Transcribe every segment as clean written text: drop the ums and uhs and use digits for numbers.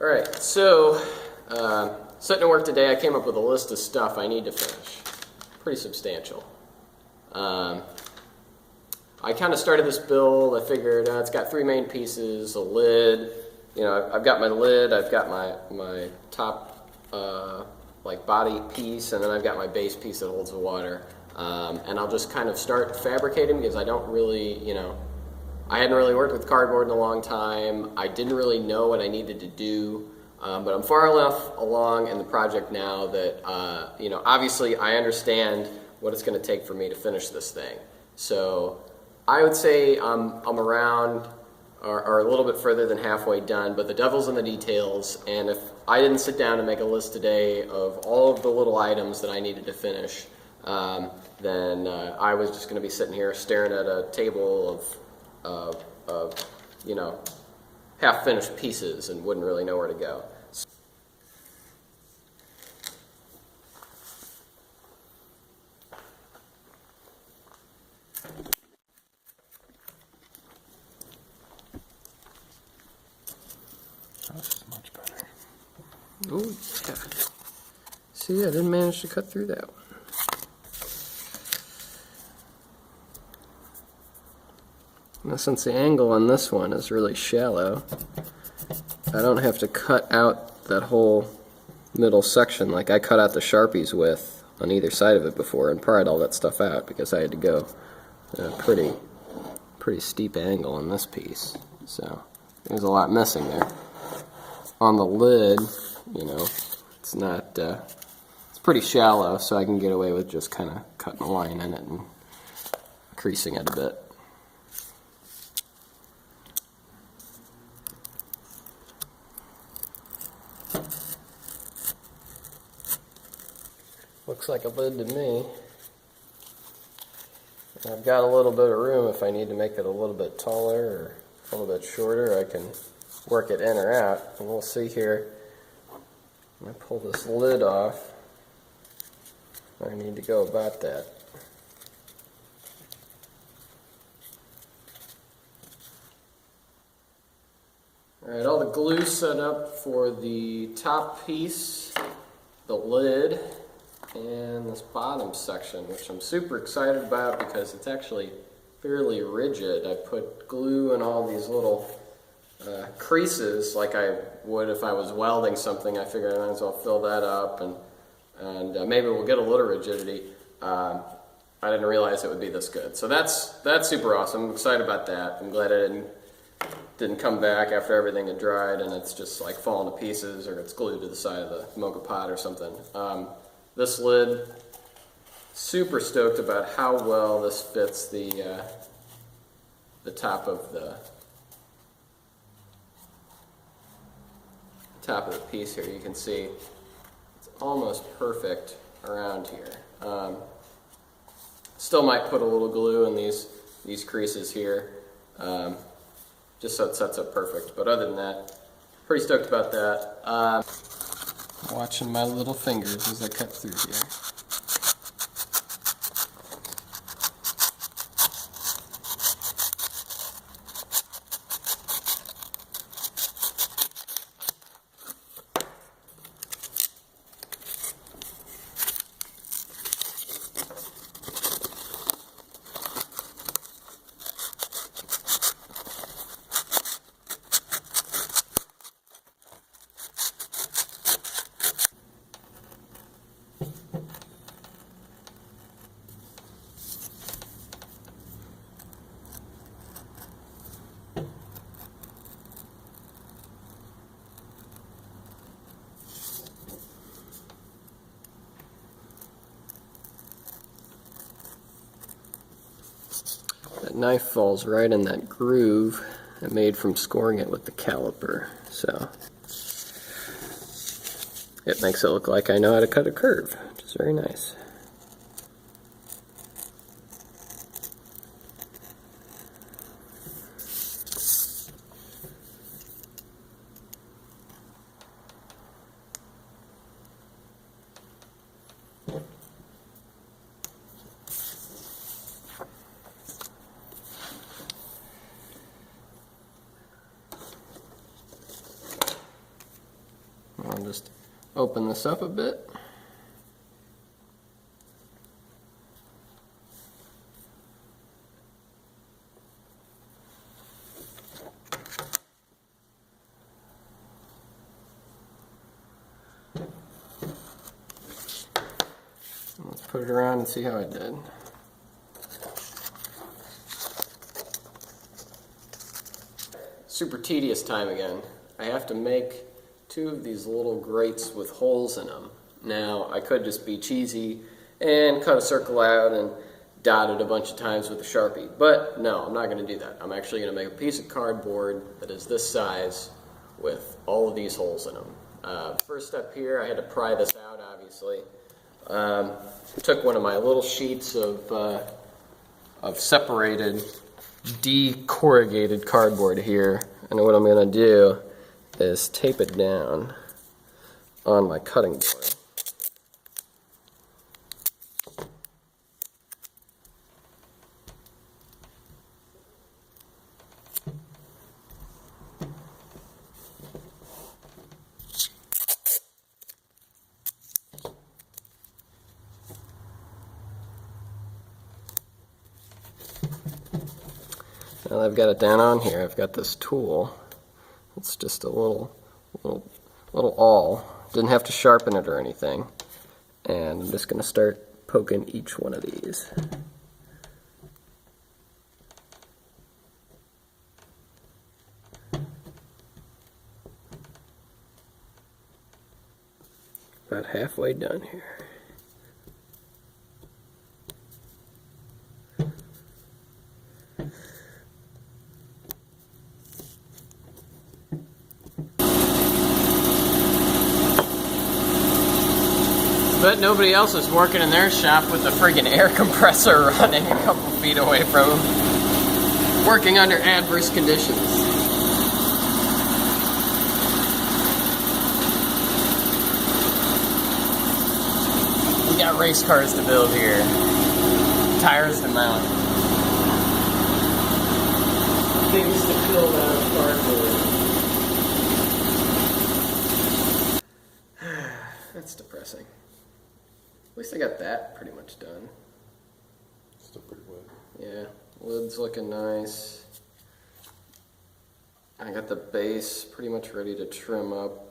Alright, so sitting at work today, I came up with a list of stuff I need to finish. Pretty substantial. I kind of started this build. I figured it's got three main pieces: a lid. You know, I've got my lid, I've got my top like body piece, and then I've got my base piece that holds the water. And I'll just kind of start fabricating because I don't really, I hadn't really worked with cardboard in a long time. I didn't really know what I needed to do, but I'm far enough along in the project now that, obviously I understand what it's going to take for me to finish this thing. So I would say I'm around or a little bit further than halfway done, but the devil's in the details, and if I didn't sit down and make a list today of all of the little items that I needed to finish, then I was just going to be sitting here staring at a table of half-finished pieces and wouldn't really know where to go. This is much better. Oh, yeah. See, I didn't manage to cut through that one. Now, since the angle on this one is really shallow, I don't have to cut out that whole middle section like I cut out the Sharpies with on either side of it before and pried all that stuff out because I had to go a pretty steep angle on this piece. So there's a lot missing there. On the lid, it's not, it's pretty shallow, so I can get away with just kind of cutting a line in it and creasing it a bit. Looks like a lid to me. I've got a little bit of room if I need to make it a little bit taller or a little bit shorter. I can work it in or out, and we'll see here. I'm going to pull this lid off. I need to go about that. Alright, all the glue set up for the top piece, the lid, and this bottom section, which I'm super excited about because it's actually fairly rigid. I put glue in all these little creases like I would if I was welding something. I figured I might as well fill that up, and maybe we'll get a little rigidity. I didn't realize it would be this good. So that's super awesome. I'm excited about that. I'm glad I didn't come back after everything had dried and it's just like falling to pieces or it's glued to the side of the mocha pot or something. This lid, super stoked about how well this fits the top of the piece here. You can see it's almost perfect around here. Still might put a little glue in these creases here, just so it sets up perfect. But other than that, pretty stoked about that. Watching my little fingers as I cut through here. That knife falls right in that groove I made from scoring it with the caliper, so it makes it look like I know how to cut a curve, which is very nice. I'll just open this up a bit. Let's put it around and see how I did. Super tedious time again. I have to make 2 of these little grates with holes in them. Now, I could just be cheesy and cut a circle out and dot it a bunch of times with a Sharpie, but no, I'm not going to do that. I'm actually going to make a piece of cardboard that is this size with all of these holes in them. First step here, I had to pry this out, obviously. Took one of my little sheets of separated decorrugated cardboard here, and what I'm going to do is tape it down on my cutting board. Now that I've got it down on here, I've got this tool. It's just a little awl. Didn't have to sharpen it or anything. And I'm just going to start poking each one of these. About halfway done here. But nobody else is working in their shop with a friggin' air compressor running a couple feet away from them, working under adverse conditions. We got race cars to build here, tires to mount, things to build out of cardboard. That's depressing. At least I got that pretty much done. Still pretty wet. Yeah, lid's looking nice. I got the base pretty much ready to trim up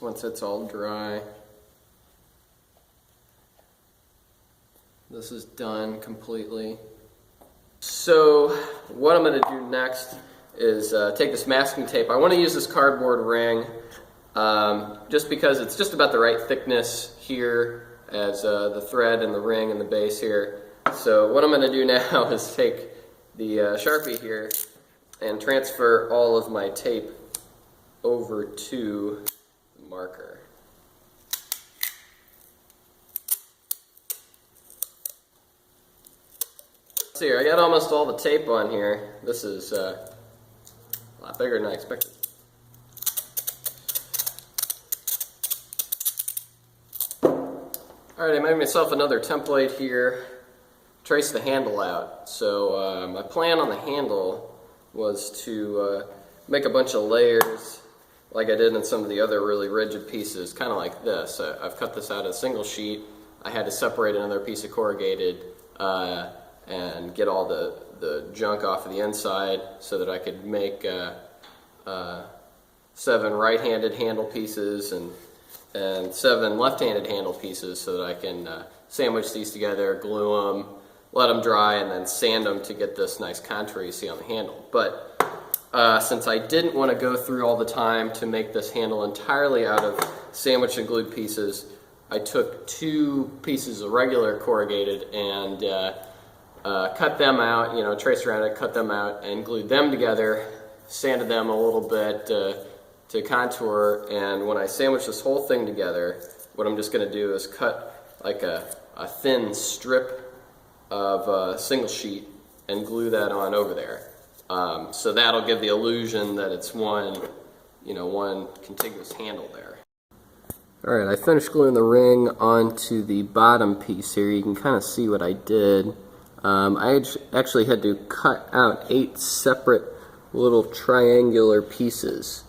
once it's all dry. This is done completely. So what I'm going to do next is take this masking tape. I want to use this cardboard ring just because it's just about the right thickness here as the thread and the ring and the base here. So what I'm going to do now is take the Sharpie here and transfer all of my tape over to the marker. So here, I got almost all the tape on here. This is a lot bigger than I expected. Alright, I made myself another template here. Trace the handle out. So my plan on the handle was to make a bunch of layers like I did in some of the other really rigid pieces, kind of like this. I've cut this out as a single sheet. I had to separate another piece of corrugated and get all the junk off of the inside so that I could make 7 right-handed handle pieces and 7 left-handed handle pieces so that I can sandwich these together, glue them, let them dry, and then sand them to get this nice contour you see on the handle. But since I didn't want to go through all the time to make this handle entirely out of sandwiched and glued pieces, I took 2 pieces of regular corrugated and cut them out, you know, traced around it, cut them out, and glued them together, sanded them a little bit to contour, and when I sandwich this whole thing together, what I'm just going to do is cut like a thin strip of single sheet and glue that on over there. So that'll give the illusion that it's one contiguous handle there. Alright, I finished gluing the ring onto the bottom piece here. You can kind of see what I did. I actually had to cut out 8 separate little triangular pieces